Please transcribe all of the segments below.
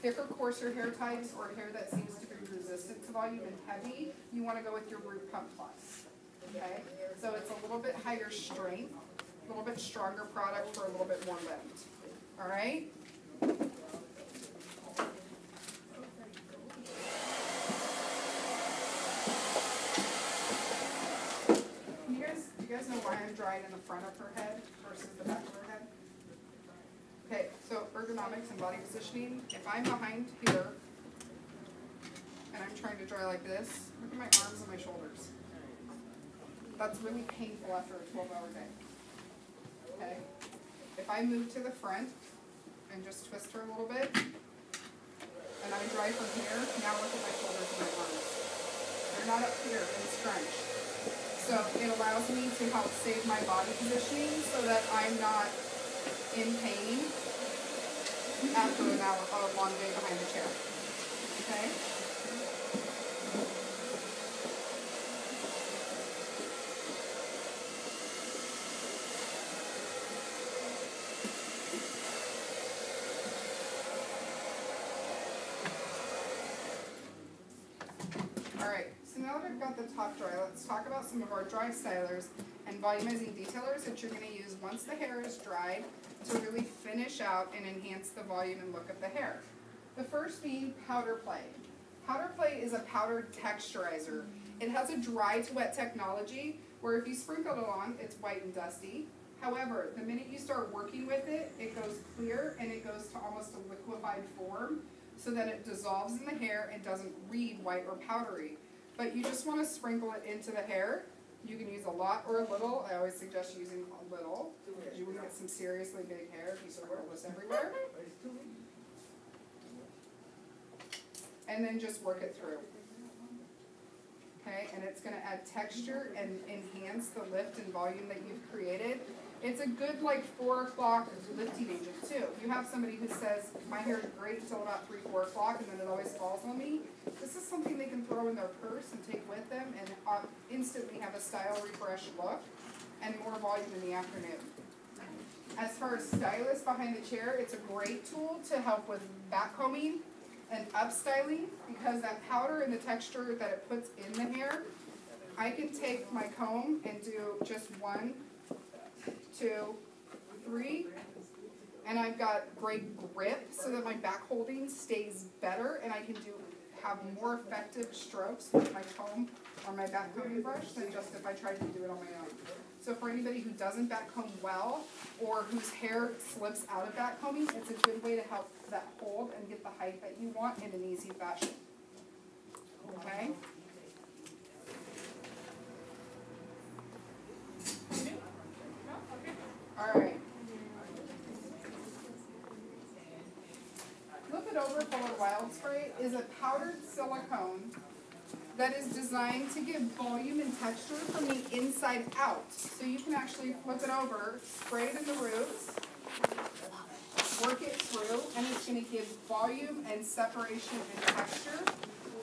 thicker, coarser hair types or hair that seems to be resistant to volume and heavy, you want to go with your Root Pump Plus. Okay? So it's a little bit higher strength, a little bit stronger product for a little bit more lift. All right? Do you guys know why I'm drying in the front of her head versus the back of her head? Okay, so ergonomics and body positioning. If I'm behind here and I'm trying to dry like this, look at my arms and my shoulders. That's really painful after a 12-hour day. Okay? If I move to the front and just twist her a little bit, and I dry from here, now look at my shoulders and my arms. They're not up here in scrunch. So it allows me to help save my body positioning so that I'm not in pain after an hour, a long day behind the chair. Okay? I've got the top dry, let's talk about some of our dry stylers and volumizing detailers that you're going to use once the hair is dried to really finish out and enhance the volume and look of the hair. The first being powder play. Powder play is a powdered texturizer. It has a dry to wet technology where if you sprinkle it on, it's white and dusty. However, the minute you start working with it, it goes clear and it goes to almost a liquefied form so that it dissolves in the hair and doesn't read white or powdery. But you just want to sprinkle it into the hair. You can use a lot or a little. I always suggest using a little because you will get some seriously big hair if you sprinkle this everywhere. And then just work it through. Okay, and it's going to add texture and enhance the lift and volume that you've created. It's a good, like, 4 o'clock lifting agent, too. You have somebody who says, my hair is great until about 3, 4 o'clock, and then it always falls on me. This is something they can throw in their purse and take with them and instantly have a style refresh look and more volume in the afternoon. As far as stylist behind the chair, it's a great tool to help with backcombing and upstyling because that powder and the texture that it puts in the hair, I can take my comb and do just 1, 2, 3, and I've got great grip so that my back holding stays better and I can have more effective strokes with my comb or my back combing brush than just if I tried to do it on my own. So for anybody who doesn't back comb well or whose hair slips out of back combing, it's a good way to help that hold and get the height that you want in an easy fashion. Okay? All right. Flip It Over Full of Wild Spray is a powdered silicone that is designed to give volume and texture from the inside out. So you can actually flip it over, spray it in the roots, work it through, and it's going to give volume and separation and texture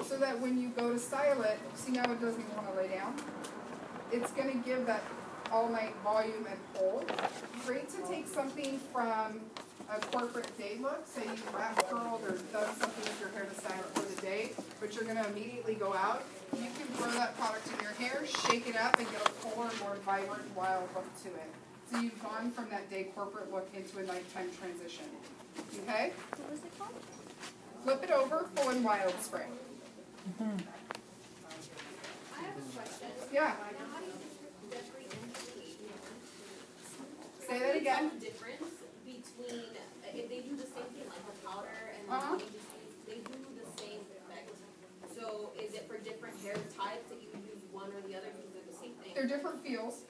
so that when you go to style it, see now it doesn't even want to lay down? It's going to give that all-night volume and hold. Great to take something from a corporate day look, say you wrap curled or done something with your hair to style it for the day, but you're going to immediately go out. You can throw that product in your hair, shake it up, and get a fuller, more vibrant, wild look to it. So you've gone from that day corporate look into a nighttime transition. Okay? What was it called? Flip It Over Full and Wild Spray. I have a question. Yeah. How do you differentiate? Say that again. The difference between if they do the same thing like the powder and they do the same effect. So is it for different hair types that you would use one or the other because they're the same thing? They're different feels.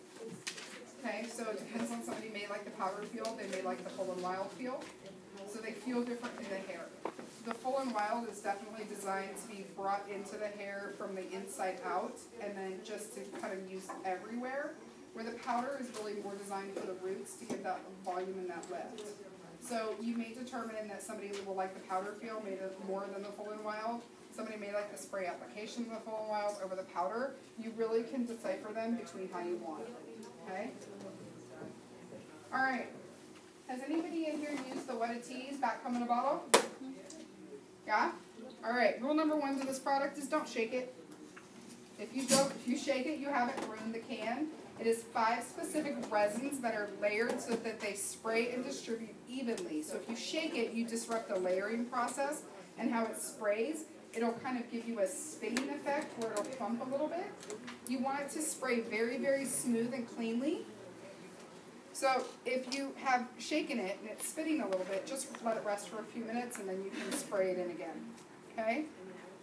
Okay, so it depends on somebody may like the powder feel, they may like the full and wild feel. So they feel different in the hair. The full and wild is definitely designed to be brought into the hair from the inside out and then just to kind of use everywhere. Where the powder is really more designed for the roots to give that volume and that lift. So you may determine that somebody will like the powder feel more than the full and wild. Somebody may like the spray application of the full and wild over the powder. You really can decipher them between how you want. Okay? All right. Has anybody in here used the Wet-A-Tease back comb in a bottle? Yeah? Alright, rule number 1 to this product is don't shake it. If you shake it, you haven't ruined the can. It is 5 specific resins that are layered so that they spray and distribute evenly. So if you shake it, you disrupt the layering process and how it sprays. It'll kind of give you a spinning effect where it'll pump a little bit. You want it to spray very, very smooth and cleanly. So if you have shaken it and it's spitting a little bit, just let it rest for a few minutes and then you can spray it in again. Okay?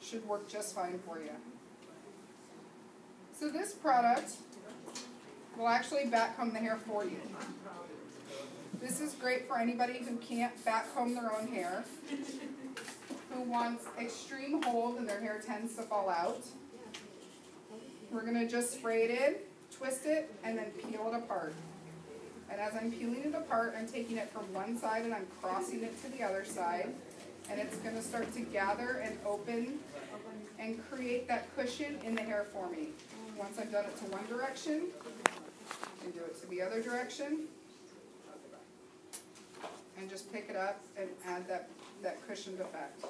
Should work just fine for you. So this product will actually backcomb the hair for you. This is great for anybody who can't backcomb their own hair, who wants extreme hold and their hair tends to fall out. We're going to just spray it in, twist it, and then peel it apart. And as I'm peeling it apart, I'm taking it from one side and I'm crossing it to the other side. And it's going to start to gather and open and create that cushion in the hair for me. Once I've done it to one direction, and do it to the other direction. And just pick it up and add that cushioned effect.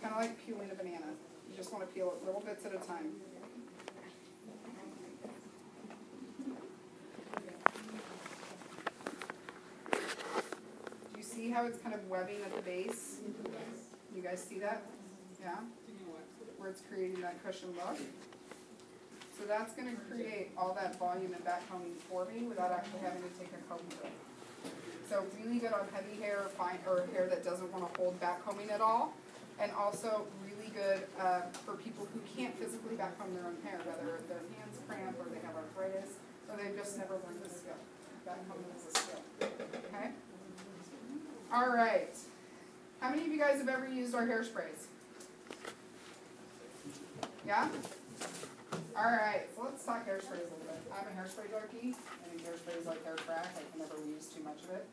Kind of like peeling a banana. You just want to peel it little bits at a time. Do you see how it's kind of webbing at the base? You guys see that? Yeah? Where it's creating that cushion look. So that's going to create all that volume and backcombing for me without actually having to take a comb to it. So really good on heavy hair or hair that doesn't want to hold backcombing at all. And also really good for people who can't physically backcomb their own hair, whether their hands cramp or they have arthritis or they've just never learned the skill. Backcombing is a skill. Okay? All right. How many of you guys have ever used our hairsprays? Yeah? Alright, so let's talk hairsprays a little bit. I'm a hairspray junkie. I think hairspray is like hair crack. I can never use too much of it.